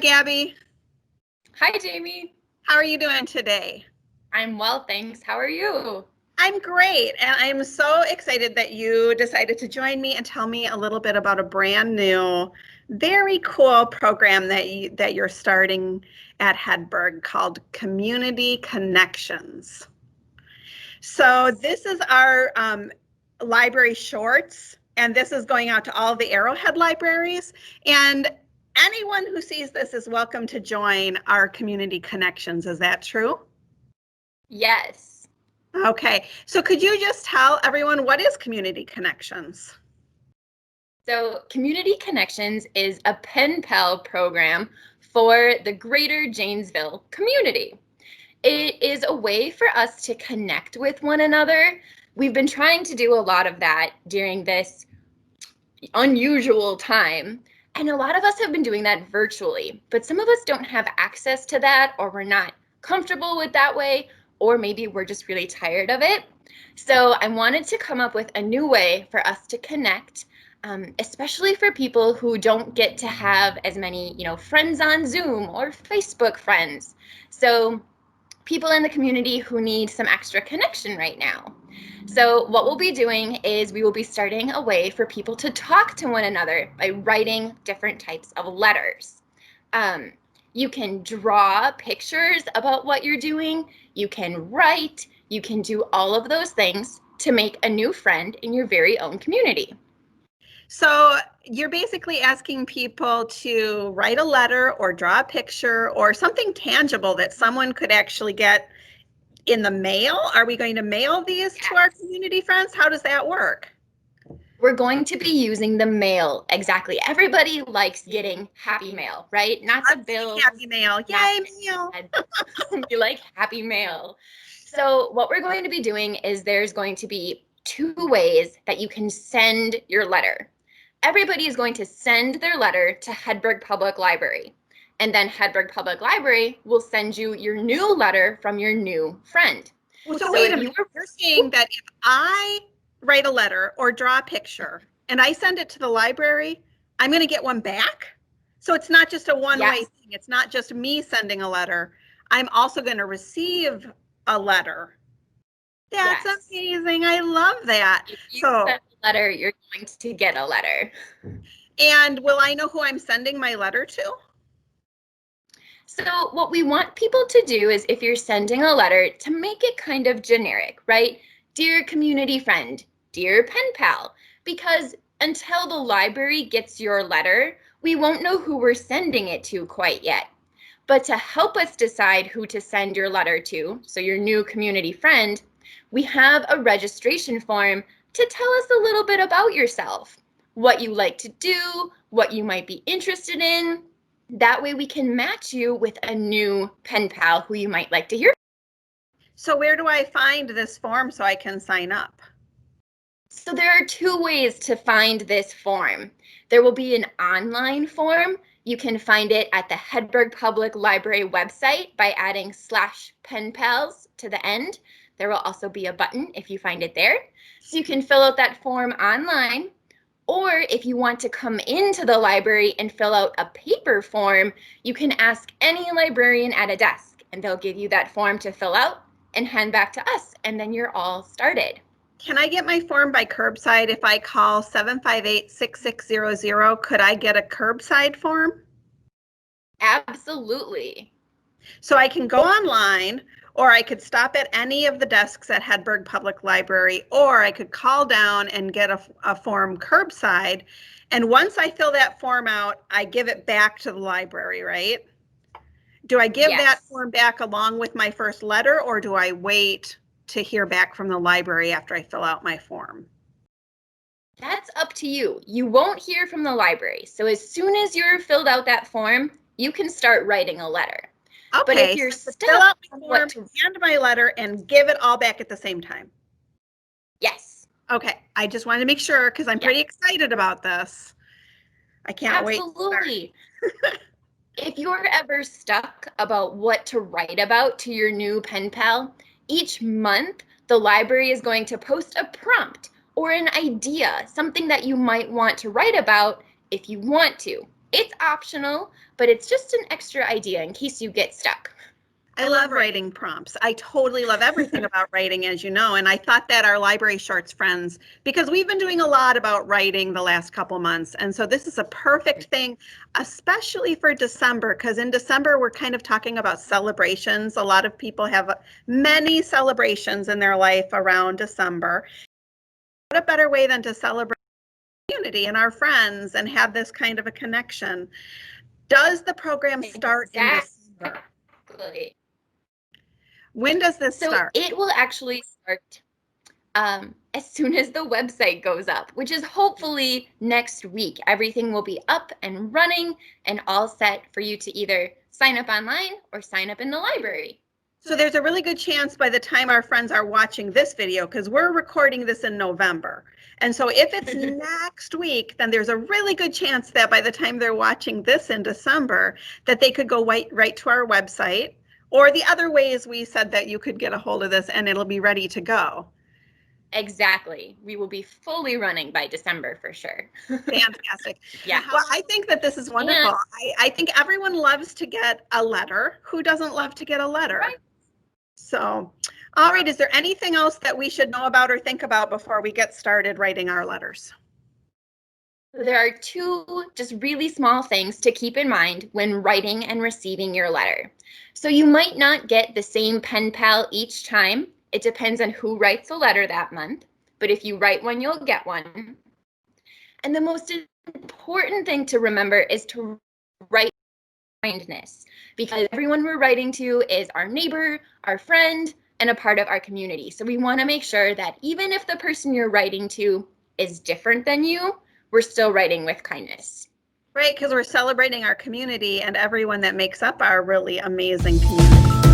Gabby. Hi, Jamie. How are you doing today? I'm well, thanks. How are you? I'm great, and I'm so excited that you decided to join me and tell me a little bit about a brand new, very cool program that you're starting at Hedberg called Community Connections. So Yes. this is our library shorts, and this is going out to all the Arrowhead libraries. And anyone who sees this is welcome to join our Community Connections. Is that true? Yes. Okay, so could you just tell everyone what is Community Connections? So, Community Connections is a pen pal program for the greater Janesville community. It is a way for us to connect with one another. We've been trying to do a lot of that during this unusual time. And a lot of us have been doing that virtually, but some of us don't have access to that, or we're not comfortable with that way, or maybe we're just really tired of it. So I wanted to come up with a new way for us to connect, especially for people who don't get to have as many, friends on Zoom or Facebook friends. So people in the community who need some extra connection right now. So, what we'll be doing is we will be starting a way for people to talk to one another by writing different types of letters. Um, you can draw pictures about what you're doing, you can write, you can do all of those things to make a new friend in your very own community. So you're basically asking people to write a letter or draw a picture or something tangible that someone could actually get in the mail. Are we going to mail these to our Yes. community friends? How does that work? We're going to be using the mail. Exactly. Everybody likes getting happy mail, right? Not the Let's see bills, Happy Mail. not Yay, the mail. ads. We like happy mail. So, what we're going to be doing is there's going to be two ways that you can send your letter. Everybody is going to send their letter to Hedberg Public Library. And then Hedberg Public Library will send you your new letter from your new friend. Well, so So wait a if you minute. were, You're saying that if I write a letter or draw a picture and I send it to the library, I'm going to get one back? So it's not just a one-way yes, thing. It's not just me sending a letter. I'm also going to receive a letter. That's yes. amazing. I love that. If you So, send a letter, you're going to get a letter. and will I know who I'm sending my letter to? So, what we want people to do is if you're sending a letter, to make it kind of generic, right? Dear community friend, dear pen pal, because until the library gets your letter, we won't know who we're sending it to quite yet. But to help us decide who to send your letter to, so your new community friend, we have a registration form to tell us a little bit about yourself, what you like to do, what you might be interested in. That way we can match you with a new pen pal who you might like to hear. So where do I find this form so I can sign up? So there are two ways to find this form. There will be an online form. You can find it at the Hedberg Public Library website by adding /penpals to the end. There will also be a button if you find it there. So you can fill out that form online. Or if you want to come into the library and fill out a paper form, you can ask any librarian at a desk and they'll give you that form to fill out and hand back to us, and then you're all started. Can I get my form by curbside if I call 758-6600? Could I get a curbside form? Absolutely. So I can go online, or I could stop at any of the desks at Hedberg Public Library, or I could call down and get a form curbside. And once I fill that form out, I give it back to the library, right? Do I give that Yes. form back along with my first letter, or do I wait to hear back from the library after I fill out my form? That's up to you. You won't hear from the library. So as soon as you're filled out that form, you can start writing a letter. But if Okay, so you're I could fill stuck out my on what form, to, hand my letter, and give it all back at the same time. yes, Okay, I just wanted to make sure because I'm yes, pretty excited about this. I can't wait to start. absolutely. If you're ever stuck about what to write about to your new pen pal, each month the library is going to post a prompt or an idea, something that you might want to write about if you want to. It's optional, but it's just an extra idea in case you get stuck. I love writing prompts. I totally love everything about writing, as you know. And I thought that our library shorts friends, because we've been doing a lot about writing the last couple months. And so this is a perfect thing, especially for December, because in December, we're kind of talking about celebrations. A lot of people have many celebrations in their life around December. What a better way than to celebrate community and our friends and have this kind of a connection. Does the program start in December? Exactly. When does this start? It will actually start as soon as the website goes up, which is hopefully next week. Everything will be up and running and all set for you to either sign up online or sign up in the library. So there's a really good chance by the time our friends are watching this video, because we're recording this in November. And so if it's next week, then there's a really good chance that by the time they're watching this in December, that they could go right to our website, or the other ways we said that you could get a hold of this and it'll be ready to go. Exactly. We will be fully running by December for sure. Fantastic. Yeah. Well, I think that this is wonderful. I think everyone loves to get a letter. Who doesn't love to get a letter? Right. So, all right, is there anything else that we should know about or think about before we get started writing our letters? There are two just really small things to keep in mind when writing and receiving your letter. So you might not get the same pen pal each time. It depends on who writes a letter that month. But if you write one, you'll get one. And the most important thing to remember is to write kindness, because everyone we're writing to is our neighbor, our friend, and a part of our community. So we want to make sure that even if the person you're writing to is different than you, we're still writing with kindness. Right, because we're celebrating our community and everyone that makes up our really amazing community.